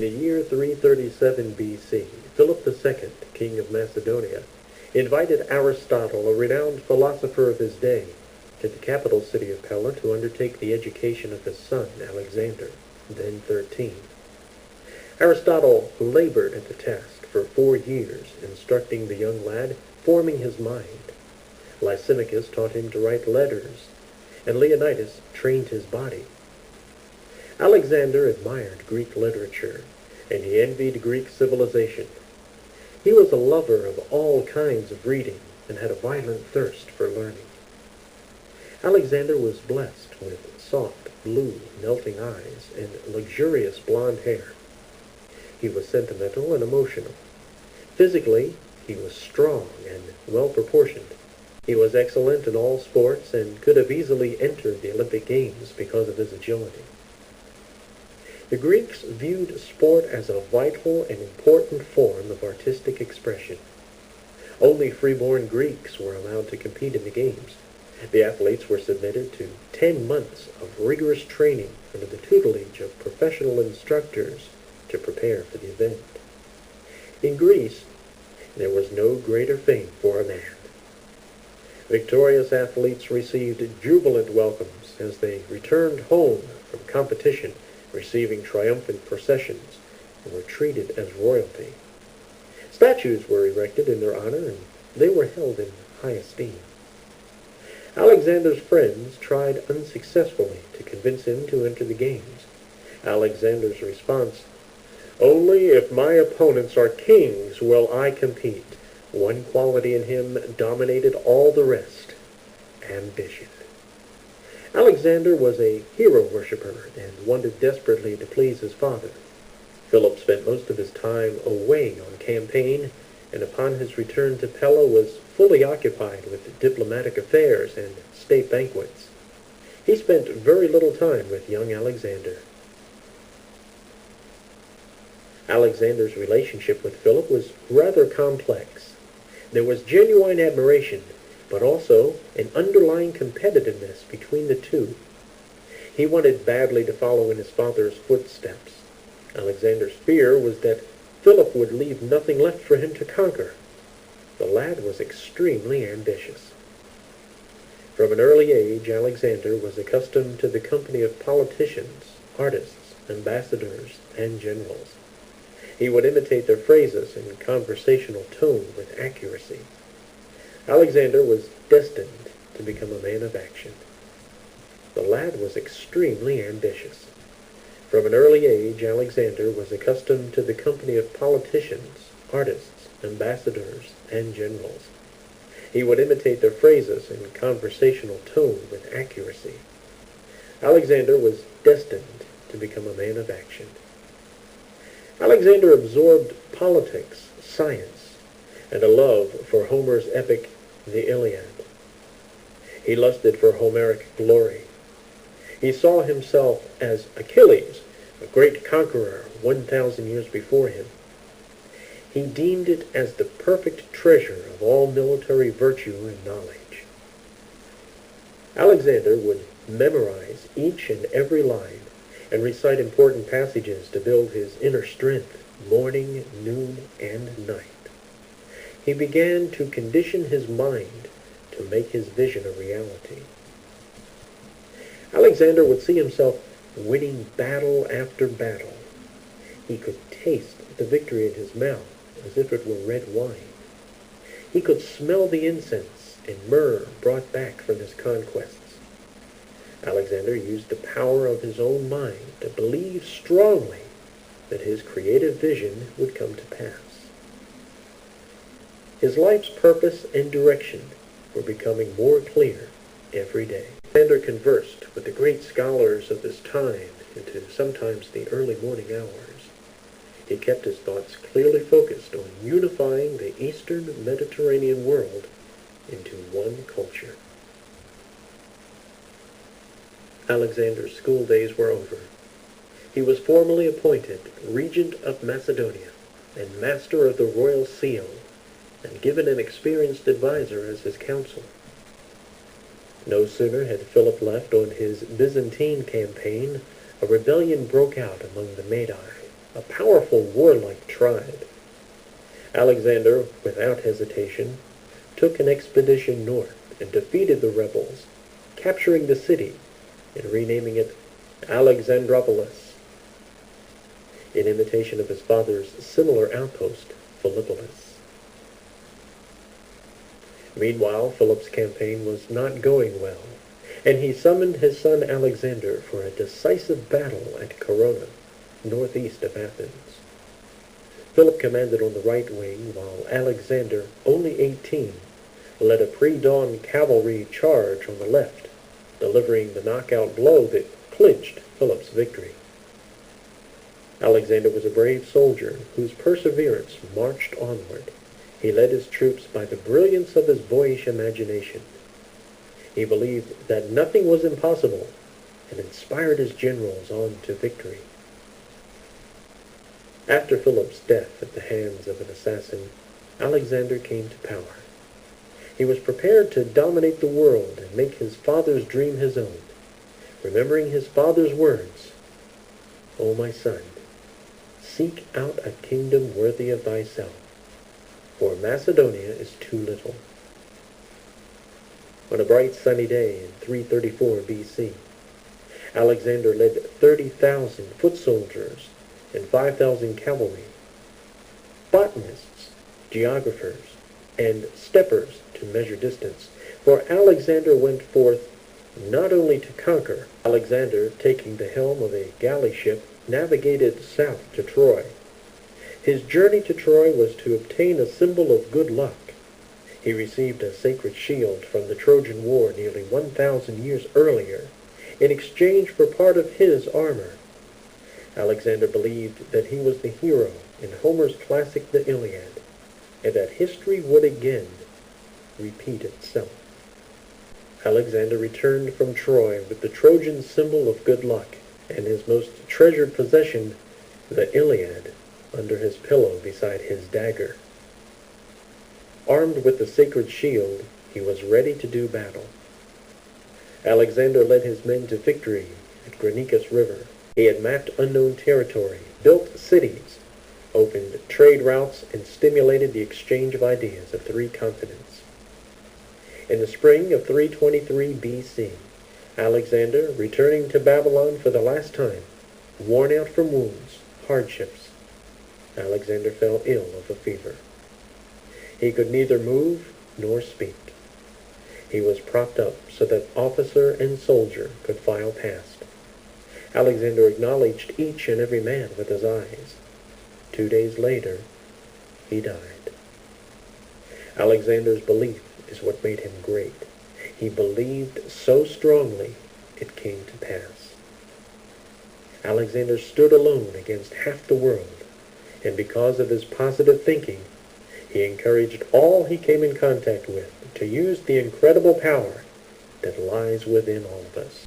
year 337 BC, Philip II, king of Macedonia, invited Aristotle, a renowned philosopher of his day, to the capital city of Pella to undertake the education of his son, Alexander, then 13. Aristotle labored at the task for 4 years, instructing the young lad, forming his mind. Lysimachus taught him to write letters, and Leonidas trained his body. Alexander admired Greek literature, and he envied Greek civilization. He was a lover of all kinds of reading and had a violent thirst for learning. Alexander was blessed with soft, blue, melting eyes and luxurious blonde hair. He was sentimental and emotional. Physically, he was strong and well-proportioned. He was excellent in all sports and could have easily entered the Olympic Games because of his agility. The Greeks viewed sport as a vital and important form of artistic expression. Only freeborn Greeks were allowed to compete in the games. The athletes were submitted to 10 months of rigorous training under the tutelage of professional instructors to prepare for the event. In Greece, there was no greater fame for a man. Victorious athletes received jubilant welcomes as they returned home from competition, receiving triumphant processions, and were treated as royalty. Statues were erected in their honor, and they were held in high esteem. Alexander's friends tried unsuccessfully to convince him to enter the games. Alexander's response, "Only if my opponents are kings will I compete." One quality in him dominated all the rest: ambition. Alexander was a hero worshiper and wanted desperately to please his father. Philip spent most of his time away on campaign, and upon his return to Pella was fully occupied with diplomatic affairs and state banquets. He spent very little time with young Alexander. Alexander's relationship with Philip was rather complex. There was genuine admiration, but also an underlying competitiveness between the two. He wanted badly to follow in his father's footsteps. Alexander's fear was that Philip would leave nothing left for him to conquer. The lad was extremely ambitious. From an early age, Alexander was accustomed to the company of politicians, artists, ambassadors, and generals. He would imitate their phrases and conversational tone with accuracy. Alexander was destined to become a man of action. The lad was extremely ambitious. From an early age, Alexander was accustomed to the company of politicians, artists, ambassadors, and generals. He would imitate their phrases and conversational tone with accuracy. Alexander was destined to become a man of action. Alexander absorbed politics, science, and a love for Homer's epic, the Iliad. He lusted for Homeric glory. He saw himself as Achilles, a great conqueror 1,000 years before him. He deemed it as the perfect treasure of all military virtue and knowledge. Alexander would memorize each and every line and recite important passages to build his inner strength morning, noon, and night. He began to condition his mind to make his vision a reality. Alexander would see himself winning battle after battle. He could taste the victory in his mouth as if it were red wine. He could smell the incense and myrrh brought back from his conquests. Alexander used the power of his own mind to believe strongly that his creative vision would come to pass. His life's purpose and direction were becoming more clear every day. Alexander conversed with the great scholars of his time into sometimes the early morning hours. He kept his thoughts clearly focused on unifying the Eastern Mediterranean world into one culture. Alexander's school days were over. He was formally appointed Regent of Macedonia and Master of the Royal Seal, and given an experienced advisor as his counsel. No sooner had Philip left on his Byzantine campaign, a rebellion broke out among the Magi. a powerful warlike tribe. Alexander, without hesitation, took an expedition north and defeated the rebels, capturing the city and renaming it Alexandropolis, in imitation of his father's similar outpost, Philippolis. Meanwhile, Philip's campaign was not going well, and he summoned his son Alexander for a decisive battle at Corona, northeast of Athens. Philip commanded on the right wing, while Alexander, only 18, led a pre-dawn cavalry charge on the left, delivering the knockout blow that clinched Philip's victory. Alexander was a brave soldier whose perseverance marched onward. He led his troops by the brilliance of his boyish imagination. He believed that nothing was impossible and inspired his generals on to victory. After Philip's death at the hands of an assassin, Alexander came to power. He was prepared to dominate the world and make his father's dream his own, remembering his father's words, "O my son, seek out a kingdom worthy of thyself, for Macedonia is too little." On a bright sunny day in 334 BC, Alexander led 30,000 foot soldiers and 5,000 cavalry, botanists, geographers, and steppers to measure distance, for Alexander went forth not only to conquer. Alexander, taking the helm of a galley ship, navigated south to Troy. His journey to Troy was to obtain a symbol of good luck. He received a sacred shield from the Trojan War nearly 1,000 years earlier in exchange for part of his armor. Alexander believed that he was the hero in Homer's classic The Iliad, and that history would again repeat itself. Alexander returned from Troy with the Trojan symbol of good luck and his most treasured possession, the Iliad, under his pillow beside his dagger. Armed with the sacred shield, he was ready to do battle. Alexander led his men to victory at Granicus River. He had mapped unknown territory, built cities, opened trade routes, and stimulated the exchange of ideas of 3 continents. In the spring of 323 BC, Alexander, returning to Babylon for the last time, worn out from wounds, hardships, Alexander fell ill of a fever. He could neither move nor speak. He was propped up so that officer and soldier could file past. Alexander acknowledged each and every man with his eyes. 2 days later, he died. Alexander's belief is what made him great. He believed so strongly it came to pass. Alexander stood alone against half the world, and because of his positive thinking, he encouraged all he came in contact with to use the incredible power that lies within all of us.